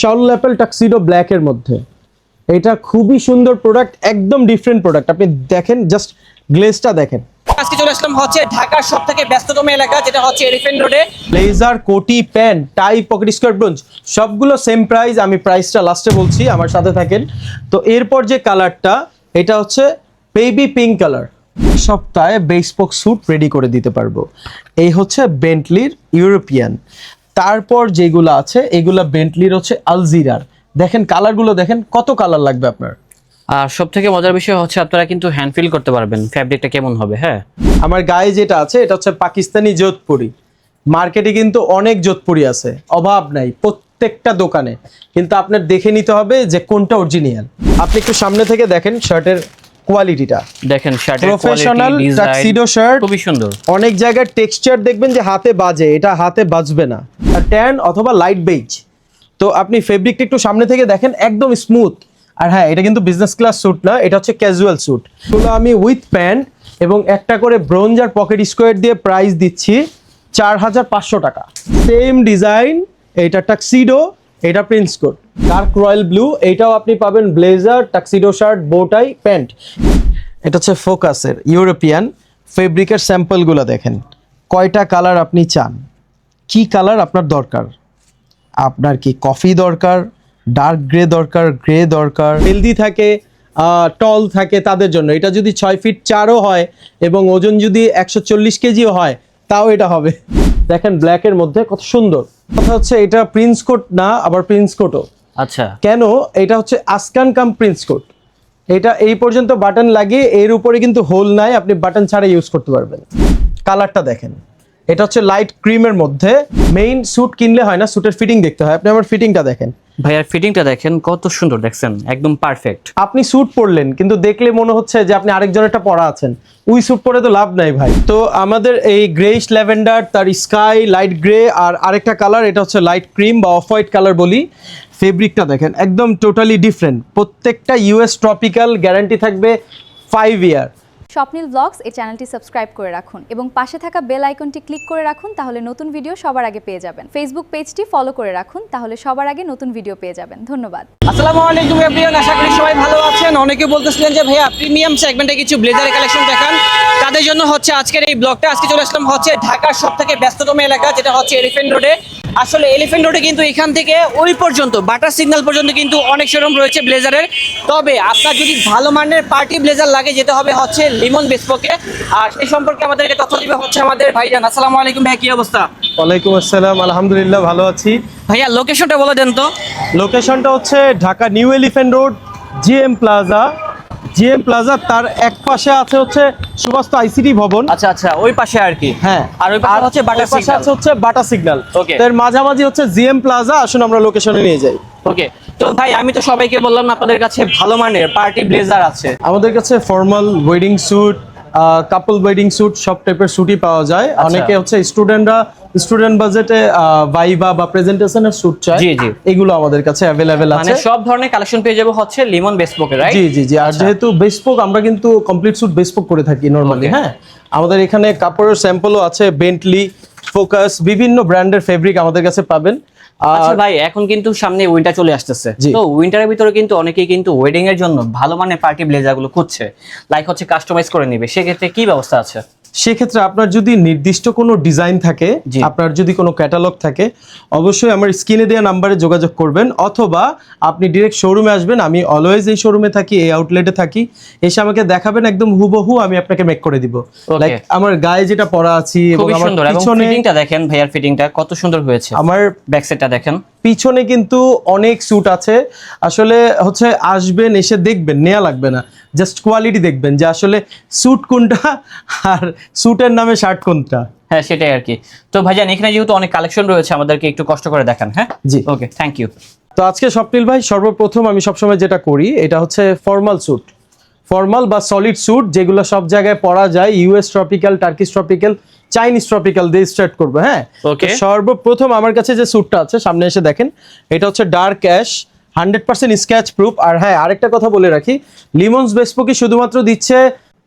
SAAOL Apple tuxedo ব্ল্যাকের মধ্যে। এটা খুবই সুন্দর প্রোডাক্ট, একদম ডিফারেন্ট প্রোডাক্ট। আপনি দেখেন, জাস্ট গ্লেজটা দেখেন। আজকে চলে আসলাম হচ্ছে ঢাকার সবথেকে ব্যস্ততম এলাকা, যেটা হচ্ছে এলিফ্যান্ট রোডে। ব্লেজার, কোটি, প্যান্ট, টাই, পকেট স্কোয়ার, ব্রোঞ্জ সবগুলো সেম প্রাইস। আমি প্রাইসটা লাস্টে বলছি, আমার সাথে থাকেন। তো এরপর যে কালারটা, এটা হচ্ছে বেবি পিঙ্ক কালার। সপ্তাহে বেসপোক স্যুট রেডি করে দিতে পারবো। এই হচ্ছে বেন্টলির ইউরোপিয়ান। তারপর যেগুলো আছে এগুলা বেন্টলির হচ্ছে আলজিরার। দেখেন কালারগুলো, দেখেন কত কালার লাগবে আপনার। আর সব থেকে মজার বিষয় হচ্ছে আপনারা কিন্তু হ্যান্ড ফিল করতে পারবেন ফ্যাব্রিকটা কেমন হবে। হ্যাঁ, আমার গায়ে যেটা আছে এটা হচ্ছে পাকিস্তানি যোধপুরি। মার্কেটে কিন্তু অনেক যোধপুরি আছে, অভাব নাই প্রত্যেকটা দোকানে, কিন্তু আপনার দেখে নিতে হবে যে কোনটা অরিজিনাল। আপনি একটু সামনে থেকে দেখেন শার্টের কোয়ালিটিটা, দেখেন শার্টের প্রফেশনাল কোয়ালিটি, টাক্সিডো শার্ট, খুবই সুন্দর। অনেক জায়গায় টেক্সচার দেখবেন যে হাতে বাজে, এটা হাতে বাজবে না। আর ট্যান অথবা লাইট বেজ। তো আপনি ফেব্রিকটা একটু সামনে থেকে দেখেন, একদম স্মুথ। আর হ্যাঁ, এটা কিন্তু বিজনেস ক্লাস স্যুট না, এটা হচ্ছে ক্যাজুয়াল স্যুট। এগুলো আমি উইথ প্যান্ট এবং একটা করে ব্রোঞ্জ আর পকেট স্কোয়ার দিয়ে প্রাইস দিচ্ছি 4500 টাকা। সেম ডিজাইন, এটা টাক্সিডো, এটা prince coat. Dark royal blue, এইটাও আপনি পাবেন blazer, tuxedo shirt, bow tie, pant. এটা হচ্ছে ফোকাসের ইউরোপিয়ান। ফেব্রিকের স্যাম্পলগুলো দেখেন, কয়টা কালার আপনি চান, কি কালার আপনার দরকার। আপনার কি কফি দরকার, ডার্ক গ্রে দরকার, গ্রে দরকার, হেলদি থাকে, টল থাকে তাদের জন্য। এটা যদি 6 ফিট 4ও হয় এবং ওজন যদি 140 কেজিও হয়, তাও এটা হবে। দেখেন ব্ল্যাকের মধ্যে কত সুন্দর। কথা হচ্ছে এটা প্রিন্স কোট না, আবার প্রিন্স কোটও। আচ্ছা, কেন? এটা হচ্ছে আসকান কাম প্রিন্স কোট। এটা এই পর্যন্ত বাটন লাগিয়ে, এর উপরে কিন্তু হোল নাই, আপনি বাটন ছাড়া ইউজ করতে পারবেন। কালারটা দেখেন, এটা হচ্ছে লাইট ক্রিমের মধ্যে। মেইন স্যুট কিনলে হয় না, স্যুটের ফিটিং দেখতে হয়। আপনি আমার ফিটিংটা দেখেন ভাইয়ার ফিটিংটা দেখেন কত সুন্দর, দেখছেন একদম পারফেক্ট। আপনি স্যুট পরলেন কিন্তু দেখলে মনে হচ্ছে যে আপনি আরেকজনেরটা পরা আছেন। ওই স্যুট পরে তো লাভ নাই ভাই। তো আমাদের এই গ্রেইশ ল্যাভেন্ডার, তার স্কাই লাইট গ্রে, আর আরেকটা কালার এটা হচ্ছে লাইট ক্রিম বা অফ হোয়াইট কালার বলি। ফেব্রিকটা দেখেন, একদম টোটালি ডিফারেন্ট। প্রত্যেকটা ইউএস ট্রপিক্যাল, গ্যারান্টি থাকবে 5 ইয়ার। স্বপ্নিল ব্লগস এই চ্যানেলটি সাবস্ক্রাইব করে রাখুন এবং পাশে থাকা বেল আইকনটি ক্লিক করে রাখুন, তাহলে নতুন ভিডিও সবার আগে পেয়ে যাবেন। ফেসবুক পেজটি ফলো করে রাখুন, তাহলে সবার আগে নতুন ভিডিও পেয়ে যাবেন। ধন্যবাদ। আসসালামু আলাইকুম এভরিওয়ান, আশা করি সবাই ভালো আছেন। অনেকে বলতেছিলেন যে ভাইয়া প্রিমিয়াম সেগমেন্টে কিছু ব্লেজারের কালেকশন দেখান, তাদের জন্য হচ্ছে আজকের এই ব্লগটা। আজকে চলে আসলাম হচ্ছে ঢাকার সবথেকে ব্যস্ততম এলাকা, যেটা হচ্ছে এলিফ্যান্ট রোডে। আসলে এলিফ্যান্ট রোডে কিন্তু এখান থেকে ওই পর্যন্ত বাটার সিগন্যাল পর্যন্ত কিন্তু অনেক শোরুম রয়েছে ব্লেজারের। তবে আপনার যদি ভালো মানের পার্টি ব্লেজার লাগে, যেতে হবে হচ্ছে লিমন বেসপোকে। আর সেই সম্পর্কে আমাদেরকে তথ্য দিবে হচ্ছে আমাদের ভাইজান। আসসালামু আলাইকুম ভাই, কি অবস্থা? ওয়ালাইকুম আসসালাম, আলহামদুলিল্লাহ ভালো আছি। ভাইয়া লোকেশনটা বলে দেন তো। লোকেশনটা হচ্ছে Dhaka new elephant road, GM plaza. GM plaza তার এক পাশে আছে হচ্ছে সুবাস্ত আইসিটি ভবন। আচ্ছা আচ্ছা, ওই পাশে আর কি। হ্যাঁ, আর ওই পাশে হচ্ছে বাটার পাশে সিগন্যাল। আছে হচ্ছে বাটা সিগন্যাল। Okay. এর মাঝামাঝি হচ্ছে জিএম প্লাজা। আসুন আমরা লোকেশনে নিয়ে যাই। ওকে, তো ভাই আমি তো সবাইকে বললাম আপনাদের কাছে ভালো মানের পার্টি ব্লেজার আছে। আমাদের কাছে ফর্মাল ওয়েডিং স্যুট, কাপল ওয়েডিং স্যুট, সব টাইপের স্যুটই পাওয়া যায়। অনেকে হচ্ছে স্টুডেন্ট বাজেটে ভাইবা বা প্রেজেন্টেশনের স্যুট চায়, জি, জি। এগুলো আমাদের কাছে অ্যাভেলেবেল মানে আছে। সব ধরনের কালেকশন পেয়ে যাবো হচ্ছে লিমন বেসপোকে, রাইট? জি জি জি। আর যেহেতু বেসপোক, আমরা কিন্তু কমপ্লিট স্যুট বেসপোক করে থাকি নরমালি। Okay. হ্যাঁ, আমাদের এখানে কাপড়ের স্যাম্পলও আছে, বেন্টলি, ফোকাস, বিভিন্ন ব্র্যান্ডের ফেব্রিক আমাদের কাছে পাবেন। আচ্ছা ভাই, এখন কিন্তু সামনে উইন্টার চলে আসতেছে। জি। তো উইন্টারের ভিতরে কিন্তু অনেকেই কিন্তু ওয়েডিং এর জন্য ভালো মানের পার্টি ব্লেজার গুলো খুঁজছে, লাইক হচ্ছে কাস্টমাইজ করে নিবে। সেক্ষেত্রে কি ব্যবস্থা আছে? সেক্ষেত্রে আপনার যদি নির্দিষ্ট কোনো ডিজাইন থাকে, জি। আপনার যদি কোনো ক্যাটালগ থাকে, অবশ্যই আমার স্ক্রিনে দেওয়া নাম্বারে যোগাযোগ করবেন, অথবা আপনি ডিরেক্ট শোরুমে আসবেন। আমি অলওয়েজ এই শোরুমে থাকি, এই আউটলেটে থাকি। এসে আমাকে দেখাবেন, একদম হুবহু আমি আপনাকে মেক করে দিব। Okay. লাইক আমার গায়ে যেটা পরা আছি এবং খুবই আমার সুন্দর, এবং পিছনে, ফিটিংটা দেখেন ভাইয়ার, ফিটিংটা কত সুন্দর হয়েছে। আমার ব্যাক সাইডটা দেখেন, পিছনে কিন্তু অনেক স্যুট আছে। আসলে হচ্ছে আসবেন, এসে দেখবেন, নেওয়া লাগবে না, জাস্ট কোয়ালিটি দেখবেন যে আসলে স্যুট কোনটা আর স্যুটের নামে শার্ট কোনটা। হ্যাঁ সেটাই আর কি। তো ভাইজান এখানে যেহেতু অনেক কালেকশন রয়েছে, আমাদেরকে একটু কষ্ট করে দেখান। হ্যাঁ জি। ওকে, থ্যাংক ইউ। তো আজকে স্বপ্নিল ভাই, সর্বপ্রথম আমি সবসময় যেটা করি এটা হচ্ছে ফর্মাল স্যুট, ফর্মাল বা সলিড স্যুট, যেগুলো সব জায়গায় পরা যায়। US tropical, Turkish tropical, Chinese tropical দিয়ে স্টার্ট করবো। হ্যাঁ, Okay. তো সর্বপ্রথম আমার কাছে যে স্যুটটা আছে, সামনে এসে দেখেন, এটা হচ্ছে ডার্ক অ্যাশ, 100% স্ক্র্যাচ প্রুফ। আর হ্যাঁ, আরেকটা কথা বলে রাখি, লিমন্স বেসপোকি শুধুমাত্র দিচ্ছে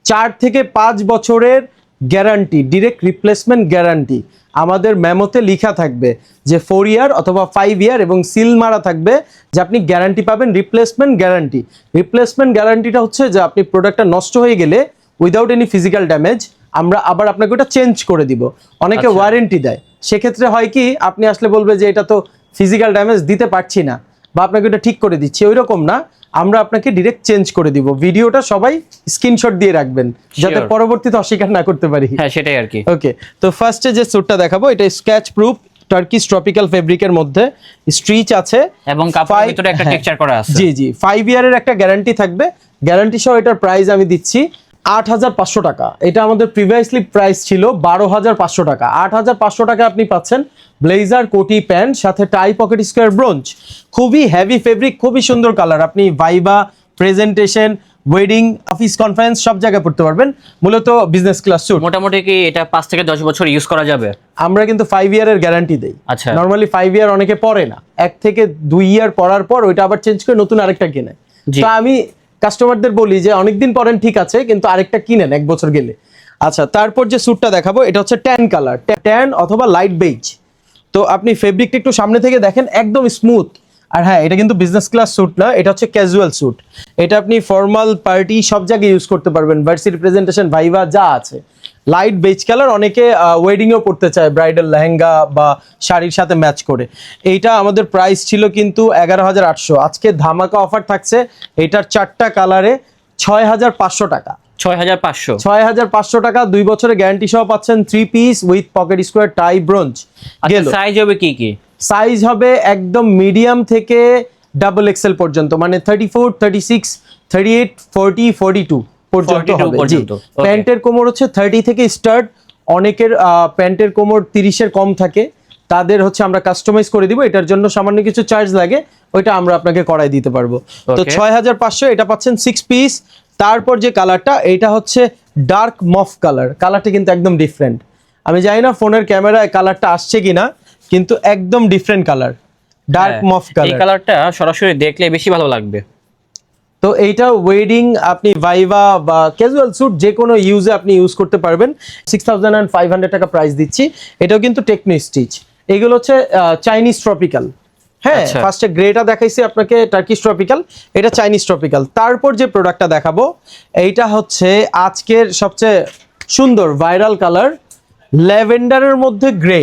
4 থেকে 5 বছরের গ্যারান্টি, ডিরেক্ট রিপ্লেসমেন্ট গ্যারান্টি। আমাদের মেমোতে লেখা থাকবে যে 4 ইয়ার অথবা 5 ইয়ার এবং সিল মারা থাকবে যে আপনি গ্যারান্টি পাবেন, রিপ্লেসমেন্ট গ্যারান্টি। রিপ্লেসমেন্ট গ্যারান্টিটা হচ্ছে যে আপনি প্রোডাক্টটা নষ্ট হয়ে গেলে উইদাউট এনি ফিজিক্যাল ড্যামেজ আমরা আবার আপনাকে ওটা চেঞ্জ করে দিব। অনেকে ওয়ারেন্টি দেয়, সেক্ষেত্রে হয় কি আপনি আসলে বলবে যে এটা তো ফিজিক্যাল ড্যামেজ দিতে পারছি না বা আপনাকে এটা ঠিক করে দিচ্ছি, ওই রকম না, আমরা আপনাকে ডিরেক্ট চেঞ্জ করে দিব। ভিডিওটা সবাই স্ক্রিনশট দিয়ে রাখবেন যাতে পরবর্তীতে অস্বীকার না করতে পারি। হ্যাঁ সেটাই আর কি। ওকে, তো ফার্স্টে যে স্যুটটা দেখাবো এটা স্ক্র্যাচ প্রুফ টার্কিশ ট্রপিক্যাল ফেব্রিকের মধ্যে স্ট্রিচ আছে এবং কাপড়ের ভিতরে একটা টেক্সচার করা আছে। জি জি, 5 ইয়ারের একটা গ্যারান্টি থাকবে। গ্যারান্টি সহ এটার প্রাইস আমি দিচ্ছি 8,500 টাকা। এটা আমাদের প্রিভিয়াসলি প্রাইস ছিল 12,500 টাকা। 8,500 টাকা আপনি পাচ্ছেন ব্লেজার কোটি প্যান্ট সাথে টাই পকেট স্কোয়ার ব্রোঞ্জ। খুবই হেভি ফেব্রিক, খুবই সুন্দর কালার। আপনি viva, presentation, wedding, office conference সব জায়গায় পড়তে পারবেন। মূলত বিজনেস ক্লাস স্যুট। মোটামুটি কি এটা 5 থেকে 10 বছর ইউজ করা যাবে? আমরা কিন্তু 5 ইয়ারের গ্যারান্টি দেই। আচ্ছা, নরমালি 5 ইয়ার অনেকে পরে না, 1 থেকে 2 ইয়ার পরার পর ওইটা আবার চেঞ্জ করে নতুন আরেকটা কিনে। তো আমি কাস্টমারদের বলি যে অনেকদিন পরেন ঠিক আছে, কিন্তু আরেকটা কিনেন 1 বছর গেলে। আচ্ছা, তারপর যে স্যুটটা দেখাবো এটা হচ্ছে ট্যান কালার, ট্যান অথবা লাইট বেজ। তো আপনি ফেব্রিকটা একটু সামনে থেকে দেখেন, একদম স্মুথ। আর হ্যাঁ, এটা কিন্তু বিজনেস ক্লাস স্যুট না, এটা হচ্ছে ক্যাজুয়াল স্যুট। এটা আপনি ফর্মাল পার্টি সব জায়গায় ইউজ করতে পারবেন, ভার্সিটি প্রেজেন্টেশন, ভাইভা যা আছে। লাইট বেজ কালার, অনেকে ওয়েডিংয়েও পড়তে চায়, ব্রাইডাল লেহেঙ্গা বা শাড়ির সাথে ম্যাচ করে। এইটা আমাদের প্রাইস ছিল কিন্তু 11,800। আজকে ধামাকা অফার থাকছে, এটার 4টা কালারে 6,500 টাকা। 6,500 টাকা, 2 বছরের গ্যারান্টি সহ পাচ্ছেন 3 piece with pocket square tie bronze. Size হবে কি কি? সাইজ হবে একদম মিডিয়াম থেকে ডাবল এক্সেল পর্যন্ত, মানে 34, 36, 38, 40, 42 পর্যন্ত হবে। জি, প্যান্টের কোমর হচ্ছে 30 থেকে স্টার্ট। অনেকের প্যান্টের কোমর 30-এর কম থাকে, তাদের হচ্ছে আমরা কাস্টমাইজ করে দিব। এটার জন্য সামান্য কিছু চার্জ লাগে, ওইটা আমরা আপনাকে করাই দিতে পারবো। তো 6,500 এটা পাচ্ছেন 6 পিস। তারপর যে কালারটা, এটা হচ্ছে ডার্ক মফ কালার। কালারটা কিন্তু একদম ডিফারেন্ট। আমি জানি না ফোনের ক্যামেরায় কালারটা আসছে কিনা, কিন্তু একদম ডিফারেন্ট কালার, ডার্ক মফ কালার। এই কালারটা সরাসরি দেখলে বেশি ভালো লাগবে। তো এইটা ওয়েডিং, আপনি ভাইভা বা ক্যাজুয়াল স্যুট যে কোনো ইউজে আপনি ইউজ করতে পারবেন। 6,500 টাকা প্রাইস দিচ্ছি। এটাও কিন্তু টেকনো স্টিচ। এগুলো হচ্ছে চাইনিজ ট্রপিক্যাল। হ্যাঁ, ফার্স্টে গ্রেটা দেখাইছি আপনাকে, টার্কিশ ট্রপিক্যাল, এটা চাইনিজ ট্রপিক্যাল। তারপর যে প্রোডাক্টটা দেখাবো এইটা হচ্ছে আজকের সবচেয়ে সুন্দর ভাইরাল কালার, ল্যাভেন্ডারের মধ্যে গ্রে।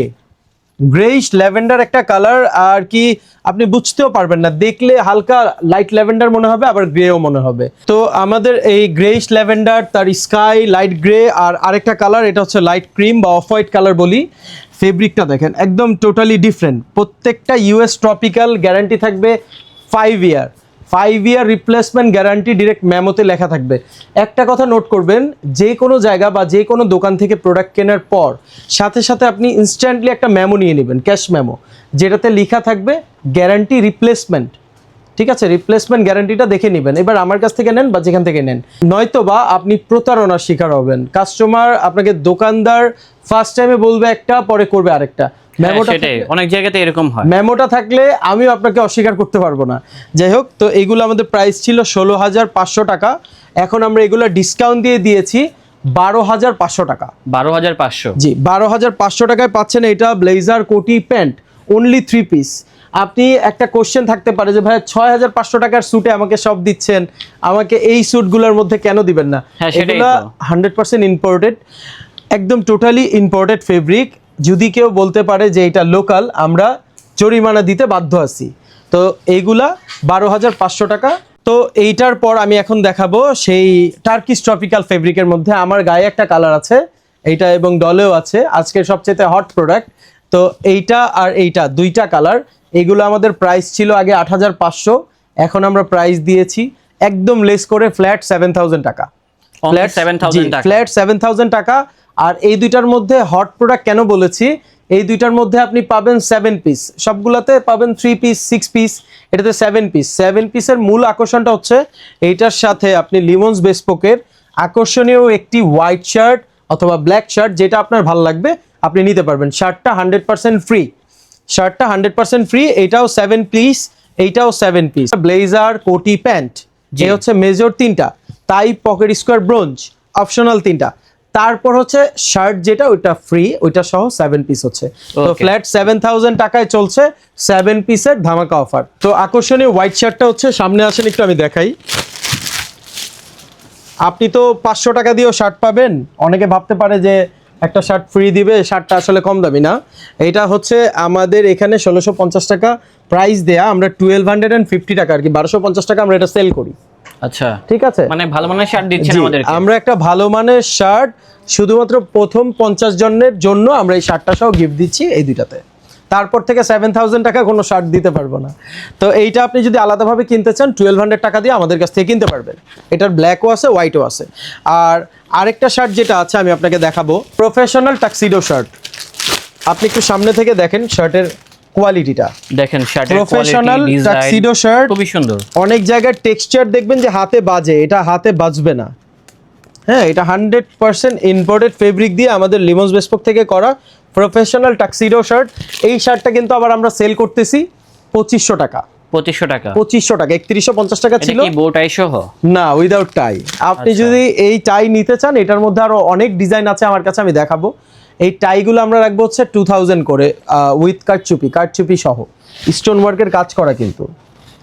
গ্রেইশ ল্যাভেন্ডার একটা কালার, আর কি আপনি বুঝতেও পারবেন না, দেখলে হালকা লাইট ল্যাভেন্ডার মনে হবে, আবার গ্রেও মনে হবে। তো আমাদের এই গ্রেইশ ল্যাভেন্ডার, তার স্কাই লাইট গ্রে, আর আরেকটা কালার এটা হচ্ছে লাইট ক্রিম বা অফ হোয়াইট কালার বলি। ফেব্রিকটা দেখেন একদম টোটালি ডিফারেন্ট। প্রত্যেকটা ইউএস ট্রপিক্যাল, গ্যারান্টি থাকবে 5 ইয়ার। 5 ইয়ার রিপ্লেসমেন্ট গ্যারান্টি, ডিরেক্ট মেমোতে লেখা থাকবে। একটা কথা নোট করবেন, যে কোনো জায়গা বা যে কোনো দোকান থেকে প্রোডাক্ট কেনার পর সাথে সাথে আপনি ইনস্ট্যান্টলি একটা মেমো নিয়ে নেবেন, ক্যাশ মেমো, যেটাতে লেখা থাকবে গ্যারান্টি রিপ্লেসমেন্ট। ঠিক আছে, রিপ্লেসমেন্ট গ্যারান্টিটা দেখে নেবেন। এবার আমার কাছ থেকে নেন বা যেখান থেকে নেন, নয়তো বা আপনি প্রতারণার শিকার হবেন। কাস্টমার আপনাকে, দোকানদার ফার্স্ট টাইমে বলবে একটা, পরে করবে আরেকটা। অনেক জায়গাতে এরকম হয়। মেমোটা থাকলে আমিও আপনাকে অস্বীকার করতে পারবো না। যাই হোক, তো এইগুলো আমাদের প্রাইস ছিল 16,500 টাকা। এখন আমরা এগুলো ডিসকাউন্ট দিয়ে দিয়েছি 12,500 টাকা। 12,500? জি, 12,500 টাকায় পাচ্ছেন এটা ব্লেজার কোটি প্যান্ট, অনলি 3 পিস। আপনি একটা কোশ্চেন থাকতে পারে যে ভাই 6,500 টাকার স্যুটে আমাকে সব দিচ্ছেন, আমাকে এই স্যুটগুলোর মধ্যে কেন দিবেন না? এগুলো 100% ইম্পোর্টেড, একদম টোটালি ইম্পোর্টেড ফেব্রিক। যদি কেউ বলতে পারে যে এটা লোকাল, আমরা জরিমানা দিতে বাধ্য আছি। তো এইগুলা 12,500 টাকা। তো এইটার পর আমি এখন দেখাবো সেই টার্কিশ ট্রপিক্যাল ফেব্রিকের মধ্যে। আমার গায়ে একটা কালার আছে, এইটা এবং ডলেও আছে, আজকের সবচেয়ে হট প্রোডাক্ট। তো এইটা আর এইটা, 2টা কালার। এইগুলো আমাদের প্রাইস ছিল আগে 8,500, এখন আমরা প্রাইস দিয়েছি একদম লেস করে ফ্ল্যাট 7,000 টাকা। ফ্ল্যাট 7,000 টাকা। আর এই দুইটার মধ্যে হট প্রোডাক্ট কেন বলেছি, এই দুইটার মধ্যে আপনি পাবেন 7 পিস, সবগুলাতে পাবেন 3 পিস, 6 পিস, এটাতে 7 পিস। 7 পিসের মূল আকর্ষণটা হচ্ছে এইটার সাথে আপনি লিমন্স বেসপোকের আকর্ষণীয় একটি হোয়াইট শার্ট অথবা ব্ল্যাক শার্ট, যেটা আপনার ভালো লাগবে আপনি নিতে পারবেন। শার্টটা 100% ফ্রি, শার্টটা 100% ফ্রি। এইটাও 7 পিস, এইটাও 7 পিস। ব্লেজার কোটি প্যান্ট, যে হচ্ছে মেজর 3টা, তাই পকেট স্কোয়ার ব্রোঞ্জ অপশনাল 3টা। তারপর হচ্ছে শার্ট যেটা ওইটা ফ্রি, ওইটা সহ 7 পিস হচ্ছে। তো Okay. ফ্ল্যাট 7000 টাকায় চলছে 7 পিসের ধামাকা অফার। তো আকর্ষণীয় হোয়াইট শার্টটা হচ্ছে, সামনে আসেন একটু আমি দেখাই। আপনি তো 500 টাকা দিয়েও শার্ট পাবেন, অনেকে ভাবতে পারে যে একটা শার্ট ফ্রি দিবে, শার্টটা আসলে কম দামি না। এটা হচ্ছে আমাদের এখানে 1650 টাকা প্রাইস দেয়া, আমরা 1250 টাকা আর কি 1250 টাকা আমরা এটা সেল করি। আচ্ছা, ঠিক আছে, মানে ভালো মানের শার্ট দিচ্ছেন জি, আমাদেরকে। আমরা একটা ভালো মানের শার্ট শুধুমাত্র প্রথম 50 জনের জন্য আমরা এই শার্টটা সহ গিফট দিচ্ছি এই দুইটাতে। তারপর থেকে 7000 টাকা কোনো শার্ট দিতে পারবো না। তো এইটা আপনি যদি আলাদাভাবে কিনতে চান 1200 টাকা দিয়ে আমাদের কাছ থেকে কিনতে পারবেন। এটার ব্ল্যাকও আছে, হোয়াইটও আছে। আর আরেকটা শার্ট যেটা আছে আমি আপনাকে দেখাবো, প্রফেশনাল টাক্সিডো শার্ট। আপনি একটু সামনে থেকে দেখেন শার্টের কোয়ালিটিটা, দেখেন শার্টের professional quality, design tuxedo shirt খুবই সুন্দর। অনেক জায়গায় টেক্সচার দেখবেন যে হাতে বাজে, এটা হাতে বাজবে না। হ্যাঁ, এটা 100% ইম্পোর্টেড ফেব্রিক দিয়ে আমাদের লিমন্স বেসপোক থেকে করা প্রফেশনাল টাক্সিডো শার্ট। এই শার্টটা কিন্তু আবার আমরা সেল করতেছি 2500 টাকা। 2500 টাকা। 2500 টাকা, 3150 টাকা এটা ছিল। কি বো টাই সহ? না, উইদাউট টাই। আপনি আচ্ছা। যদি এই টাই নিতে চান, এটার মধ্যে আরো অনেক ডিজাইন আছে আমার কাছে, আমি দেখাবো। এই টাইগুলো আমরা রাখবো হচ্ছে 2000 করে, উইথ কারচুপি সহ, স্টোন ওয়ার্কের কাজ করা কিন্তু।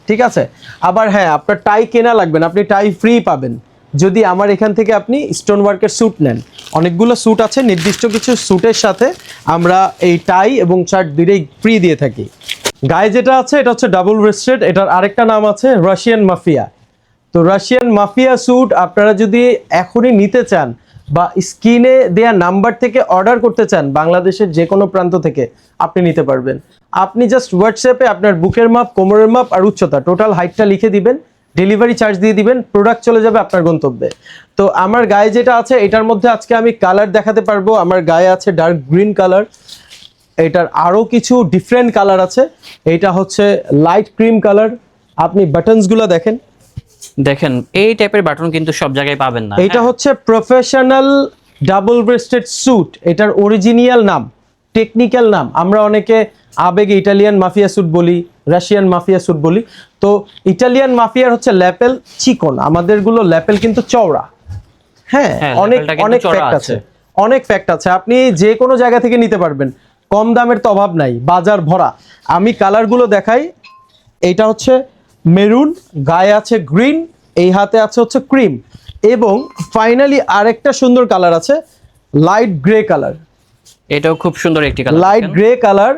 ঠিক আছে, আবার হ্যাঁ, আপনার টাই কেনা লাগবে না, আপনি টাই ফ্রি পাবেন যদি আমার এখান থেকে আপনি স্টোন ওয়ার্কের স্যুট নেন। অনেকগুলো স্যুট আছে, নির্দিষ্ট কিছু স্যুটের সাথে আমরা এই টাই এবং শার্ট দুটোই ফ্রি দিয়ে থাকি। গায়ে যেটা আছে এটা হচ্ছে ডাবল ব্রেস্টেড, এটার আরেকটা নাম আছে রাশিয়ান মাফিয়া। তো রাশিয়ান মাফিয়া স্যুট আপনারা যদি এখনই নিতে চান বা স্ক্রিনে দেয়া নাম্বার থেকে অর্ডার করতে চান, বাংলাদেশের যে কোনো প্রান্ত থেকে আপনি নিতে পারবেন। আপনি জাস্ট হোয়াটসঅ্যাপে আপনার বুকের মাপ, কোমরের মাপ আর উচ্চতা, টোটাল হাইটটা লিখে দিবেন, ডেলিভারি চার্জ দিয়ে দিবেন, প্রোডাক্ট চলে যাবে আপনার গন্তব্যে। তো আমার গায়ে যেটা আছে এটার মধ্যে আজকে আমি কালার দেখাতে পারবো। আমার গায়ে আছে ডার্ক গ্রিন কালার, এটার আরও কিছু ডিফারেন্ট কালার আছে। এইটা হচ্ছে লাইট ক্রিম কালার। আপনি বাটনসগুলো দেখেন, দেখেন এই টাইপের বাটন কিন্তু সব জায়গায় পাবেন না। এটা হচ্ছে প্রফেশনাল ডাবল ব্রেস্টেড স্যুট, এটার অরিজিনাল নাম, টেকনিক্যাল নাম। আমরা অনেকে আবেগে ইটালিয়ান মাফিয়া স্যুট বলি, রাশিয়ান মাফিয়া স্যুট বলি। তো ইটালিয়ান মাফিয়ার হচ্ছে ল্যাপেল চিকন, আমাদেরগুলো ল্যাপেল কিন্তু চওড়া। হ্যাঁ, অনেক ল্যাপেলটা কিন্তু অনেক চওড়া ফ্যাক্ট আছে। আছে, অনেক ফ্যাক্ট আছে। আপনি যে কোনো জায়গা থেকে নিতে পারবেন, কম দামের তো অভাব নাই, বাজার ভরা। আমি কালারগুলো দেখাই। এইটা হচ্ছে মেরুন, গায়ে আছে গ্রিন, এই হাতে আছে হচ্ছে ক্রিম, এবং ফাইনালি আরেকটা সুন্দর কালার আছে লাইট গ্রে কালার। এটাও খুব সুন্দর একটি কালার। Light grey colour.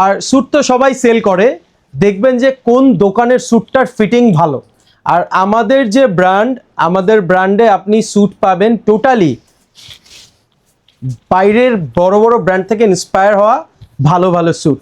আর স্যুট তো সবাই সেল করে, দেখবেন যে কোন দোকানের স্যুটটার ফিটিং ভালো। আর আমাদের যে ব্র্যান্ড, আমাদের ব্র্যান্ডে আপনি স্যুট পাবেন টোটালি বাইরের বড় বড় ব্র্যান্ড থেকে ইন্সপায়ার হওয়া ভালো ভালো স্যুট।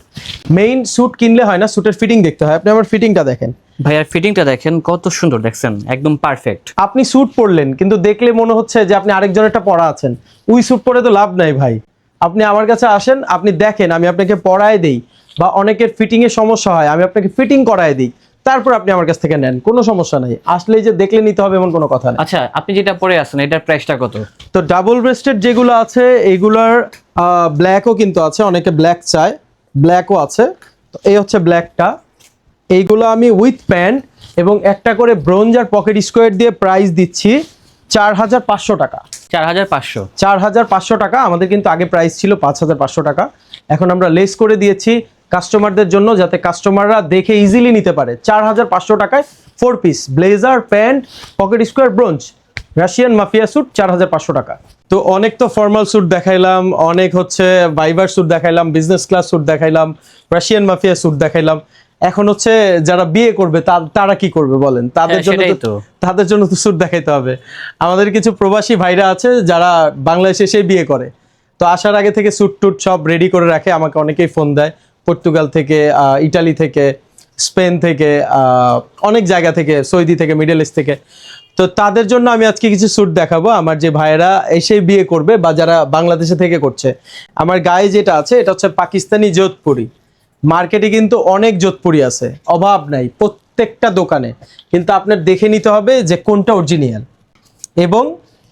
মেইন স্যুট কিনলে হয় না, স্যুটের ফিটিং দেখতে হয়। আপনি আমার ফিটিংটা দেখেন ভাইয়ার ফিটিংটা দেখেন কত সুন্দর, দেখছেন একদম পারফেক্ট। আপনি স্যুট পরলেন কিন্তু দেখলে মনে হচ্ছে যে আপনি আরেকজনেরটা পরা আছেন। ওই স্যুট পরে তো লাভ নাই ভাই। আপনি আমার কাছে আসেন, আপনি দেখেন, আমি আপনাকে পরায় দেই, বা অনেকের ফিটিং এর সমস্যা হয় আমি আপনাকে ফিটিং করায় দিই, তারপর আপনি আমার কাছ থেকে নেন, কোনো সমস্যা নাই। আসলেই যে দেখলে নিতে হবে এমন কোনো কথা নেই। আচ্ছা, আপনি যেটা পরে আছেন এটার প্রাইসটা কত? তো ডাবল ব্রেস্টেড যেগুলো আছে এইগুলার ব্ল্যাকও কিন্তু আছে, অনেকে ব্ল্যাক চায়, ব্ল্যাকও আছে। তো এই হচ্ছে ব্ল্যাকটা। এইগুলো আমি উইথ প্যান্ট এবং একটা করে ব্রোঞ্জ আর পকেট স্কোয়ার দিয়ে প্রাইস দিচ্ছি 4500 টাকা। 4500? 4500 টাকা। আমাদের কিন্তু আগে প্রাইস ছিল 5500 টাকা, এখন আমরা লেস করে দিয়েছি কাস্টমারদের জন্য, যাতে কাস্টমাররা দেখে ইজিলি নিতে পারে। 4500 টাকায় 4 piece blazer, pant, pocket square, bronze Russian mafia suit 4500 টাকা। তো অনেক তো ফর্মাল স্যুট দেখাইলাম, অনেক হচ্ছে ভাইবার স্যুট দেখাইলাম, বিজনেস ক্লাস স্যুট দেখাইলাম, রাশিয়ান মাফিয়া স্যুট দেখাইলাম। এখন হচ্ছে যারা বিয়ে করবে তারা কি করবে বলেন? তাদের জন্য তো স্যুট দেখাইতে হবে। আমাদের কিছু প্রবাসী ভাইরা আছে যারা বাংলাদেশে এসে বিয়ে করে, তো আসার আগে থেকে স্যুট টুট সব রেডি করে রাখে। আমাকে অনেকেই ফোন দেয়, পর্তুগাল থেকে, ইটালি থেকে, স্পেন থেকে, অনেক জায়গা থেকে, সৌদি থেকে, মিডল ইস্ট থেকে। তো তাদের জন্য আমি আজকে কিছু স্যুট দেখাবো, আমার যে ভাইয়েরা এসে বিয়ে করবে বা যারা বাংলাদেশে থেকে করছে। আমার গায়ে যেটা আছে এটা হচ্ছে পাকিস্তানি যোধপুরি। মার্কেটে কিন্তু অনেক যোধপুরি আছে, অভাব নাই প্রত্যেকটা দোকানে, কিন্তু আপনার দেখে নিতে হবে যে কোনটা অরিজিনাল। এবং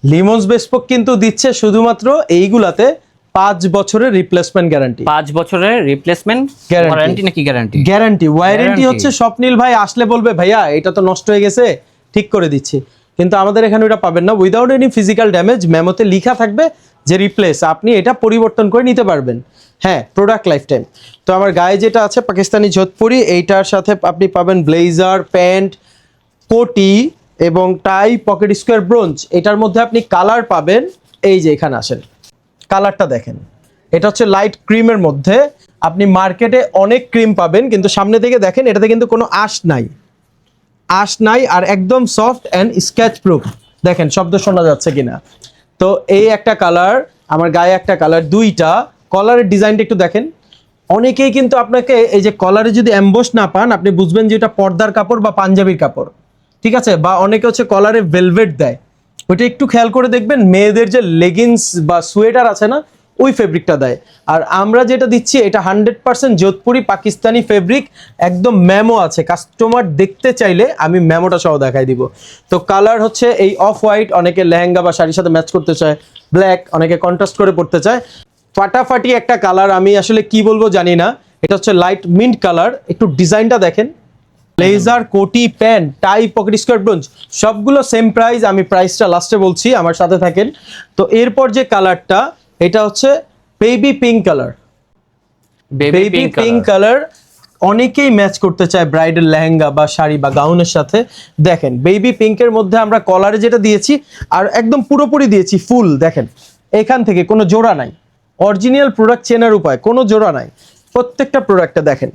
লিমন্স বেসপোক কিন্তু দিচ্ছে শুধুমাত্র এইগুলাতে 5 বছরের রিপ্লেসমেন্ট গ্যারান্টি। 5 বছরের রিপ্লেসমেন্ট গ্যারান্টি নাকি গ্যারান্টি? গ্যারান্টি। ওয়ারেন্টি হচ্ছে স্বপ্নিল ভাই আসলে বলবে ভাইয়া এটা তো নষ্ট হয়ে গেছে, ঠিক করে দিচ্ছি। কিন্তু আমাদের এখানে ওটা পাবেন না। উইদাউট এনি ফিজিক্যাল ড্যামেজ মেমোতে লেখা থাকবে যে রিপ্লেস, আপনি এটা পরিবর্তন করে নিতে পারবেন। হ্যাঁ, প্রোডাক্ট লাইফ টাইম। তো আমার গায়ে যেটা আছে পাকিস্তানি যোধপুরি, এইটার সাথে আপনি পাবেন ব্লেজার, প্যান্ট, কোটি এবং টাই, পকেট স্কোয়ার, ব্রোঞ্জ। এটার মধ্যে আপনি কালার পাবেন, এই যে এখানে আসেন, কালারটা দেখেন, এটা হচ্ছে লাইট ক্রিমের মধ্যে। আপনি মার্কেটে অনেক ক্রিম পাবেন, কিন্তু সামনে থেকে দেখেন এটাতে কিন্তু কোনো আঁশ নাই, আর একদম সফট অ্যান্ড স্ক্যাচ প্রুফ। দেখেন শব্দ শোনা যাচ্ছে কিনা। তো এই একটা কালার, আমার গায়ে একটা কালার, দুইটা কলারের ডিজাইনটা একটু দেখেন। অনেকেই কিন্তু আপনাকে এই যে কলারে যদি অ্যাম্বোস না পান, আপনি বুঝবেন যে এটা পর্দার কাপড় বা পাঞ্জাবির কাপড়, ঠিক আছে? বা অনেকে হচ্ছে কলারে ভেলভেট দেয়, ওইটা একটু খেয়াল করে দেখবেন। মেয়েদের যে লেগিংস বা সোয়েটার আছে না, ওই ফেব্রিকটা দেয়। আর আমরা যেটা দিচ্ছি এটা 100% যোধপুরি পাকিস্তানি ফেব্রিক, একদম ম্যামো আছে। কাস্টমার দেখতে চাইলে আমি ম্যামোটা সহ দেখাই দিব। তো কালার হচ্ছে এই অফ হোয়াইট, অনেকে লেহেঙ্গা বা শাড়ির সাথে ম্যাচ করতে চায়, ব্ল্যাক, অনেকে কন্ট্রাস্ট করে পড়তে চায়। ফাটাফাটি একটা কালার, আমি আসলে কি বলবো জানি না। এটা হচ্ছে লাইট মিন্ট কালার, একটু ডিজাইনটা দেখেন। ব্লেজার, কোটি, প্যান্ট, টাই, পকেট স্কোয়ার, ব্রোঞ্জ, সবগুলো সেম প্রাইস। আমি প্রাইসটা লাস্টে বলছি, আমার সাথে থাকেন। তো এরপর যে কালারটা, এটা হচ্ছে baby pink colour. Baby pink colour অনেকেই ম্যাচ করতে চায় ব্রাইডাল লেহেঙ্গা বা শাড়ি বা গাউনের সাথে। দেখেন বেবি পিঙ্কের মধ্যে আমরা কলারে যেটা দিয়েছি আর একদম পুরোপুরি দিয়েছি ফুল। দেখেন এখান থেকে কোনো জোড়া নাই, অরিজিনাল প্রোডাক্ট চেনার উপায়, কোনো জোড়া নাই। প্রত্যেকটা প্রোডাক্টে দেখেন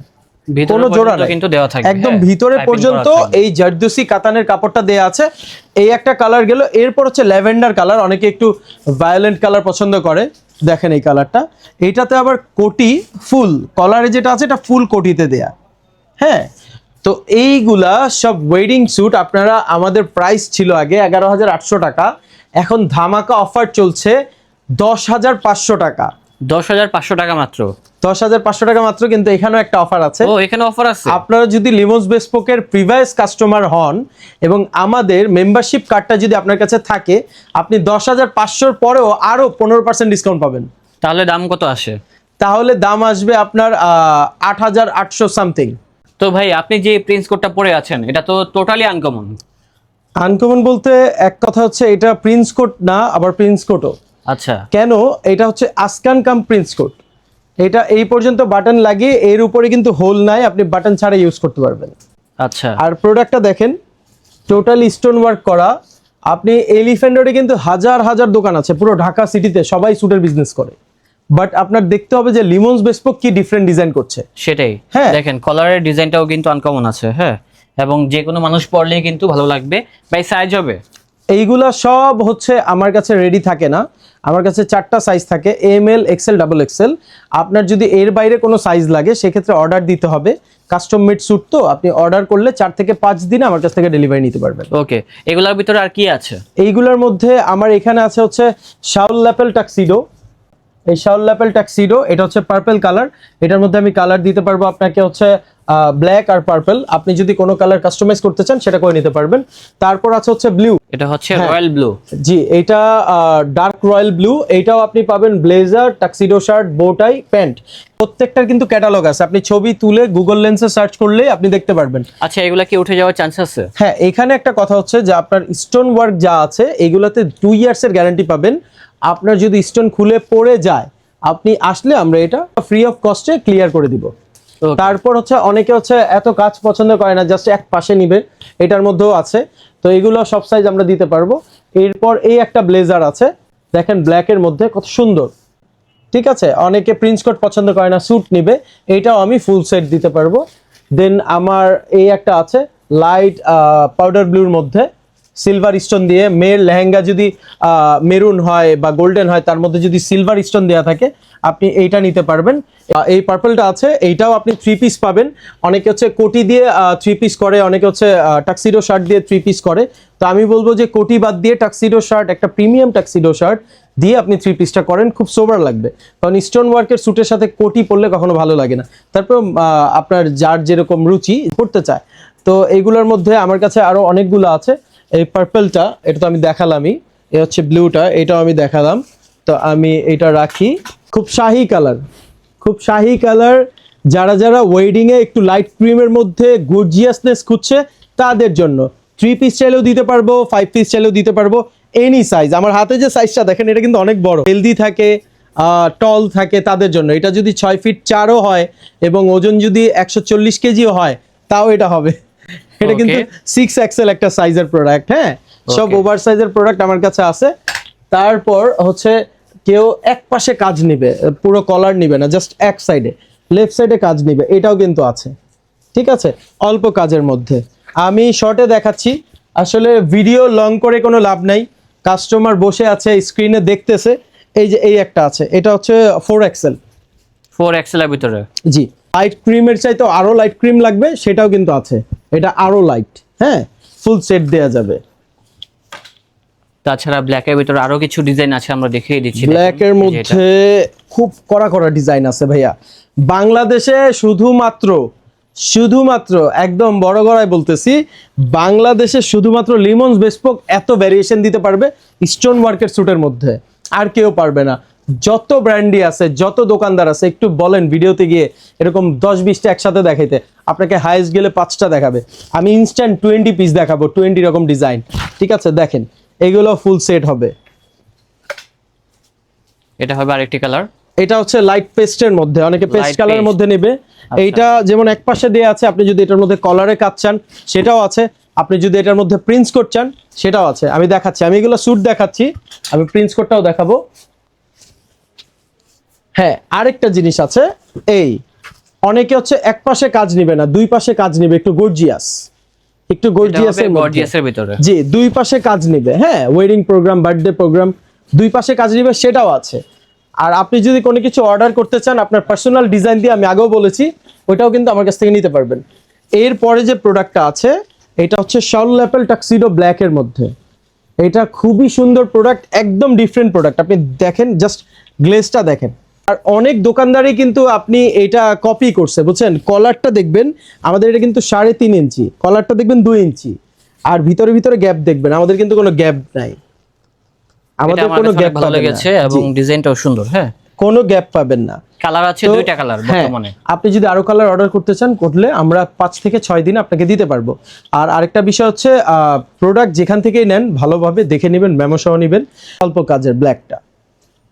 কোনো জোড়া নাই, কিন্তু দেওয়া থাকবে একদম ভিতরে পর্যন্ত এই জারদোসি কাতানের কাপড়টা দেয়া আছে। এই একটা কালার গেল। এরপর হচ্ছে ল্যাভেন্ডার কালার, অনেকে একটু ভায়োলেন্ট কালার পছন্দ করে। দেখেন এই কালারটা, এইটাতে আবার কোটি ফুল, কলারে যেটা আছে এটা ফুল কোটিতে দেয়া। হ্যাঁ, তো এইগুলা সব ওয়েডিং স্যুট। আপনারা, আমাদের প্রাইস ছিল আগে 11,800 টাকা, এখন ধামাকা অফার চলছে 10,500 টাকা। 10,500 টাকা মাত্র? 10,500 টাকা মাত্র, কিন্তু এখানেও একটা অফার আছে। ও, এখানে অফার আছে। আপনারা যদি লিমোস বেসপোকের প্রিভিয়াস কাস্টমার হন এবং আমাদের মেম্বারশিপ কার্ডটা যদি আপনার কাছে থাকে, আপনি 10,500 পরেও আরো 15% ডিসকাউন্ট পাবেন। তাহলে দাম কত আসে? তাহলে দাম আসবে আপনার 8,800 সামথিং। তো ভাই, আপনি যে প্রিন্স কোটটা পরে আছেন, এটা তো টোটালি আনকমন। আনকমন বলতে এক কথা হচ্ছে এটা প্রিন্স কোট না, আবার প্রিন্স কোটও। আচ্ছা, কেন? এটা হচ্ছে আসকান কাম প্রিন্স কোট। এটা এই পর্যন্ত বাটন লাগিয়ে, এর উপরে কিন্তু হোল নাই, আপনি বাটন ছাড়া ইউজ করতে পারবেন। আচ্ছা। আর প্রোডাক্টটা দেখেন, টোটাল স্টোন ওয়ার্ক করা। আপনি এলিফ্যান্ট রোডে কিন্তু হাজার হাজার দোকান আছে, পুরো ঢাকা সিটিতে সবাই স্যুটের বিজনেস করে, বাট আপনার দেখতে হবে যে লিমন্স বেসপোক কি ডিফারেন্ট ডিজাইন করছে। সেটাই। হ্যাঁ, দেখেন কলারের ডিজাইনটাও কিন্তু আনকমন আছে। হ্যাঁ, এবং যে কোনো মানুষ পরলেই কিন্তু ভালো লাগবে। ভাই, সাইজ হবে? এইগুলা সব হচ্ছে আমার কাছে রেডি থাকে না, আমার কাছে 4টা সাইজ থাকে, ML, XL, XXL। আপনার যদি এর বাইরে কোনো সাইজ লাগে সেক্ষেত্রে অর্ডার দিতে হবে। কাস্টম মেড স্যুট তো, আপনি অর্ডার করলে 4 থেকে 5 দিনে আমার কাছ থেকে ডেলিভারি নিতে পারবেন। ওকে, এগুলোর ভিতরে আর কি আছে? এইগুলোর মধ্যে আমার এখানে আছে হচ্ছে শাউল ল্যাপেল টাক্সিডো। এই শাউল ল্যাপেল টাক্সিডো, এটা হচ্ছে পার্পল কালার। এটার মধ্যে আমি কালার দিতে পারবো আপনাকে হচ্ছে ব্ল্যাক আর পার্পল। আপনি যদি কোনো কালার কাস্টমাইজ করতে চান সেটা করে নিতে পারবেন। তারপর আছে হচ্ছে ব্লু, এটা হচ্ছে রয়্যাল ব্লু। জি, এটা ডার্ক রয়্যাল ব্লু। এইটাও আপনি পাবেন blazer, tuxedo shirt, bow tie, pant. প্রত্যেকটার কিন্তু ক্যাটালগ আছে, আপনি ছবি তুলে গুগল লেন্সে সার্চ করলে আপনি দেখতে পারবেন। আচ্ছা, এগুলা কি উঠে যাওয়ার চান্স আছে? হ্যাঁ, এখানে একটা কথা হচ্ছে যে আপনার স্টোন ওয়ার্ক যা আছে এগুলাতে 2 ইয়ার্সের গ্যারান্টি পাবেন। আপনার যদি স্টোন খুলে পড়ে যায়, আপনি আসলে আমরা এটা ফ্রি অফ কস্টে ক্লিয়ার করে দিব। তারপর হচ্ছে অনেকে হচ্ছে এত কাজ পছন্দ করে না, জাস্ট এক পাশে নিবে, এটার মধ্যেও আছে। তো এগুলো সব সাইজ আমরা দিতে পারবো। এরপর এই একটা ব্লেজার আছে, দেখেন ব্ল্যাকের মধ্যে কত সুন্দর, ঠিক আছে? অনেকে প্রিন্স কোট পছন্দ করে না, স্যুট নিবে, এইটাও আমি ফুল সেট দিতে পারবো। দেন আমার এই একটা আছে লাইট পাউডার ব্লুর মধ্যে সিলভার স্টোন দিয়ে। মেয়ের লেহেঙ্গা যদি মেরুন হয় বা গোল্ডেন হয়, তার মধ্যে যদি সিলভার স্টোন দেওয়া থাকে, আপনি এইটা নিতে পারবেন। এই পার্পলটা আছে, এইটাও আপনি 3 পিস পাবেন। অনেকে হচ্ছে কোটি দিয়ে 3 পিস করে, অনেকে হচ্ছে টাক্সিডো শার্ট দিয়ে 3 পিস করে। তো আমি বলবো যে কোটি বাদ দিয়ে টাক্সিডো শার্ট, একটা প্রিমিয়াম টাক্সিডো শার্ট দিয়ে আপনি 3 পিসটা করেন, খুব সোবার লাগবে। কারণ স্টোন ওয়ার্কের স্যুটের সাথে কোটি পরলে কখনো ভালো লাগে না। তারপর আপনার যার যেরকম রুচি পড়তে চায়। তো এইগুলোর মধ্যে আমার কাছে আরো অনেকগুলো আছে। এই পার্পলটা, এটা তো আমি দেখালামই। এ হচ্ছে ব্লুটা, এটাও আমি দেখালাম। তো আমি এটা রাখি। খুব শাহি কালার, খুব শাহি কালার। যারা যারা ওয়েডিংয়ে একটু লাইট ক্রিমের মধ্যে গর্জিয়াসনেস খুঁজছে তাদের জন্য 3 পিস চাইলেও দিতে পারবো, 5 পিস চাইলেও দিতে পারবো, এনি সাইজ। আমার হাতে যে সাইজটা দেখেন এটা কিন্তু অনেক বড়, হেলদি থাকে, টল থাকে তাদের জন্য। এটা যদি 6 ফিট 4ও হয় এবং ওজন যদি 140 কেজিও হয় তাও এটা হবে। এটা কিন্তু 6 এক্সেল একটা সাইজের প্রোডাক্ট। হ্যাঁ, সব ওভার সাইজের প্রোডাক্ট আমার কাছে আছে। তারপর হচ্ছে কেউ এক পাশে কাজ নিবে, পুরো কলার নিবে না, জাস্ট এক সাইডে, লেফট সাইডে কাজ নিবে, এটাও কিন্তু আছে। ঠিক আছে, অল্প কাজের মধ্যে আমি শর্টে দেখাচ্ছি। আসলে ভিডিও লং করে কোনো লাভ নাই, কাস্টমার বসে আছে স্ক্রিনে দেখতেছে। এই যে এই একটা আছে, এটা হচ্ছে 4 এক্সেল। 4 এক্সেল এর ভিতরে, জি, লাইট ক্রিমের চাইতে আরো লাইট ক্রিম লাগবে, সেটাও কিন্তু আছে। এটা আরো লাইট, হ্যাঁ, ফুল সেট দেয়া যাবে। তাছাড়া ব্ল্যাক এর ভিতরে আরো কিছু ডিজাইন আছে, আমরা দেখিয়ে দিচ্ছি। ব্ল্যাক এর মধ্যে খুব কড়া কড়া ডিজাইন আছে ভাইয়া। বাংলাদেশে শুধুমাত্র একদম বড় গড়ায় বলতেছি, বাংলাদেশে শুধুমাত্র লিমন্স বেসপোক এত ভ্যারিয়েশন দিতে পারবে স্টোন ওয়ার্কের স্যুটের মধ্যে, আর কেউ পারবে না। যত ব্র্যান্ডই আছে, যত দোকানদার আছে, একটু বলেন ভিডিওতে গিয়ে এরকম 10-20টা একসাথে দেখাইতে, আপনাকে হাইয়েস্ট গেলে 5টা দেখাবে। আমি ইনস্ট্যান্ট 20 পিস দেখাবো, 20 রকম ডিজাইন। ঠিক আছে, দেখেন এগুলো ফুল সেট হবে। এটা হবে আরেকটি কালার, এটা হচ্ছে লাইট পেস্টের মধ্যে, অনেকে পেস্ট Light কালারের paste। মধ্যে নেবে। এইটা যেমন এক পাশে দেয়া আছে, আপনি যদি এটার মধ্যে কলারে কাজ চান সেটাও আছে, আপনি যদি এটার মধ্যে প্রিন্স কোট চান সেটাও আছে। আমি দেখাচ্ছি, আমি এগুলো স্যুট দেখাচ্ছি, আমি প্রিন্স কোটটাও দেখাবো। হ্যাঁ, আরেকটা জিনিস আছে, এই অনেকে হচ্ছে এক পাশে কাজ নিবে না, দুই পাশে কাজ নিবে, একটু গর্জিয়াসের ভিতরে। জি, দুই পাশে কাজ নিবে। হ্যাঁ, ওয়েডিং প্রোগ্রাম, বার্থডে প্রোগ্রাম, দুই পাশে কাজ নিবে, সেটাও আছে। আর আপনি যদি কোনো কিছু অর্ডার করতে চান আপনার পার্সোনাল ডিজাইন দিয়ে, আমি আগেও বলেছি, ওইটাও কিন্তু আমার কাছ থেকে নিতে পারবেন। এরপরে যে প্রোডাক্টটা আছে এটা হচ্ছে শাউল ল্যাপেল টাক্সিডো ব্ল্যাক এর মধ্যে। এটা খুবই সুন্দর প্রোডাক্ট, একদম ডিফারেন্ট প্রোডাক্ট। আপনি দেখেন, জাস্ট গ্লেজটা দেখেন। আর অনেক দোকানদারই কিন্তু আপনি এটা কপি করছে, বুঝছেন। কলারটা দেখবেন, আমাদের এটা কিন্তু 3.5 ইঞ্চি, কলারটা দেখবেন 2 ইঞ্চি, আর ভিতরে গ্যাপ দেখবেন, আমাদের কিন্তু কোনো গ্যাপ নাই, আমাদের কোনো গ্যাপ ভালো লেগেছে এবং ডিজাইনটাও সুন্দর। হ্যাঁ, কোনো গ্যাপ পাবেন না। কালার আছে 2টা কালার বর্তমানে। আপনি যদি আরো কালার অর্ডার করতে চান করলে আমরা 5 থেকে 6 দিন আপনাকে দিতে পারবো। আর আরেকটা বিষয় হচ্ছে প্রোডাক্ট যেখান থেকেই নেন ভালোভাবে দেখে নেবেন, মেমো সহ নেবেন। অল্প কাজের ব্ল্যাকটা,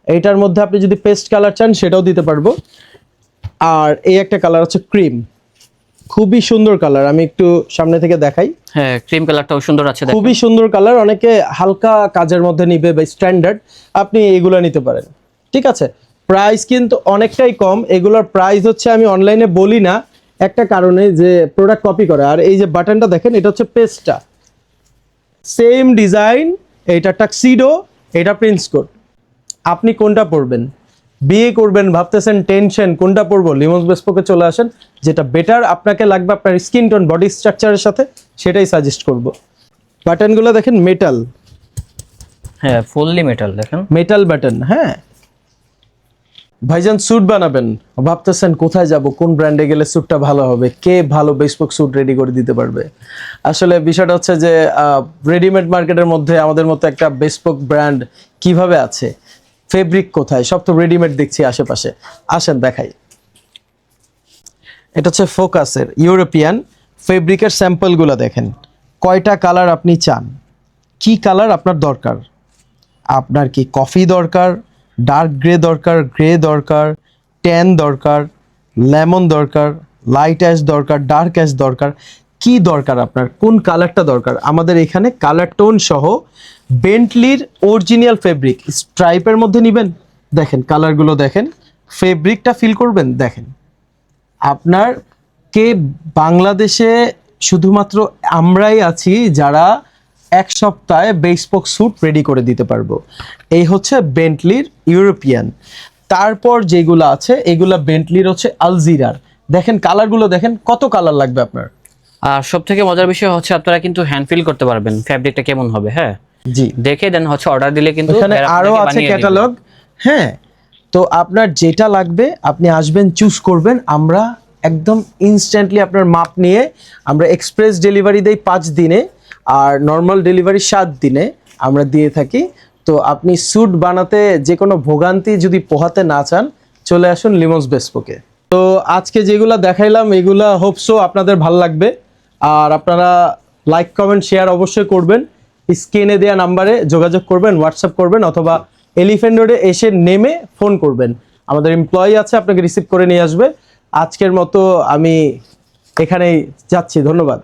এইটার মধ্যে আপনি যদি পেস্ট কালার চান সেটাও দিতে পারবো। আর এই একটা কালার হচ্ছে ক্রিম, খুবই সুন্দর কালার, আমি একটু সামনে থেকে দেখাই। হ্যাঁ, ক্রিম কালারটাও সুন্দর আছে, খুবই সুন্দর কালার। অনেকে হালকা কাজের মধ্যে নিবে বা স্ট্যান্ডার্ড, আপনি এগুলো নিতে পারেন। ঠিক আছে, প্রাইস কিন্তু অনেকটাই কম। এগুলোর প্রাইস হচ্ছে আমি অনলাইনে বলি না একটা কারণে, যে প্রোডাক্ট কপি করে। আর এই যে বাটনটা দেখেন, এটা হচ্ছে পেস্টটা, সেম ডিজাইন, এটা টাক্সিডো, এটা প্রিন্স কোট। আপনি কোনটা পরবেন, বিয়ে করবেন ভাবতেছেন, টেনশন কোনটা পরবো, লিমন্স বেসপোকে চলে আসেন। যেটা বেটার আপনাকে লাগবে আপনার স্কিন টোন, বডি স্ট্রাকচারের সাথে, সেটাই সাজেস্ট করব। বাটনগুলো দেখেন মেটাল, হ্যাঁ ফুললি মেটাল, দেখেন মেটাল বাটন। হ্যাঁ ভাইজান, স্যুট বানাবেন, ভাবতেছেন কোথায় যাব, কোন ব্র্যান্ডে গেলে স্যুটটা ভালো হবে, কে ভালো বেসপোক স্যুট রেডি করে দিতে পারবে। আসলে বিষয়টা হচ্ছে যে রেডিমেড মার্কেটের মধ্যে আমাদের মতো একটা বেসপোক ব্র্যান্ড কিভাবে আছে, ফেব্রিক কোথায়, সব তো রেডিমেড দেখছি আশেপাশে। আসেন দেখাই, এটা হচ্ছে ফোকাসের ইউরোপিয়ান ফেব্রিকের স্যাম্পলগুলো দেখেন, কয়টা কালার আপনি চান, কি কালার আপনার দরকার, আপনার কি কফি দরকার, ডার্ক গ্রে দরকার, গ্রে দরকার, ট্যান দরকার, লেমন দরকার, লাইট অ্যাশ দরকার, ডার্ক অ্যাশ দরকার, কি দরকার আপনার, কোন কালারটা দরকার। আমাদের এখানে কালার টোন সহ বেন্টলির অরিজিনাল ফেব্রিক স্ট্রাইপের মধ্যে নেবেন, দেখেন কালারগুলো দেখেন, ফেব্রিকটা ফিল করবেন। দেখেন আপনার কে, বাংলাদেশে শুধুমাত্র আমরাই আছি যারা এক সপ্তাহে বেসপোক স্যুট রেডি করে দিতে পারবো। এই হচ্ছে বেন্টলির ইউরোপিয়ান। তারপর যেগুলো আছে এগুলা বেন্টলির হচ্ছে আলজিরার। দেখেন কালারগুলো দেখেন, কত কালার লাগবে আপনার। আর সব থেকে মজার বিষয় হচ্ছে আপনারা কিন্তু হ্যান্ড ফিল করতে পারবেন ফেব্রিকটা কেমন হবে। হ্যাঁ জি, দেখে দেন হচ্ছে অর্ডার দিলে কিন্তু এখানে আরো আছে ক্যাটালগ। হ্যাঁ, তো আপনার যেটা লাগবে আপনি আসবেন, চুজ করবেন, আমরা একদম ইনস্ট্যান্টলি আপনার মাপ নিয়ে আমরা এক্সপ্রেস ডেলিভারি দেই 5 দিনে, আর নর্মাল ডেলিভারি 7 দিনে আমরা দিয়ে থাকি। তো আপনি স্যুট বানাতে যে কোনো ভোগান্তি যদি পোহাতে না চান, চলে আসুন লিমন্স বেসপোকে। তো আজকে যেগুলা দেখাইলাম এগুলা হোপসো আপনাদের ভালো লাগবে। আর আপনারা লাইক কমেন্ট শেয়ার অবশ্যই করবেন। স্ক্রিনে দেওয়া নাম্বারে যোগাযোগ করবেন, হোয়াটসঅ্যাপ করবেন, অথবা এলিফ্যান্ট রোডে এসে নেমে ফোন করবেন। আমাদের এমপ্লয়ি আছে, আপনাকে রিসিভ করে নিয়ে আসবে। আজকের মতো আমি এখানেই যাচ্ছি, ধন্যবাদ।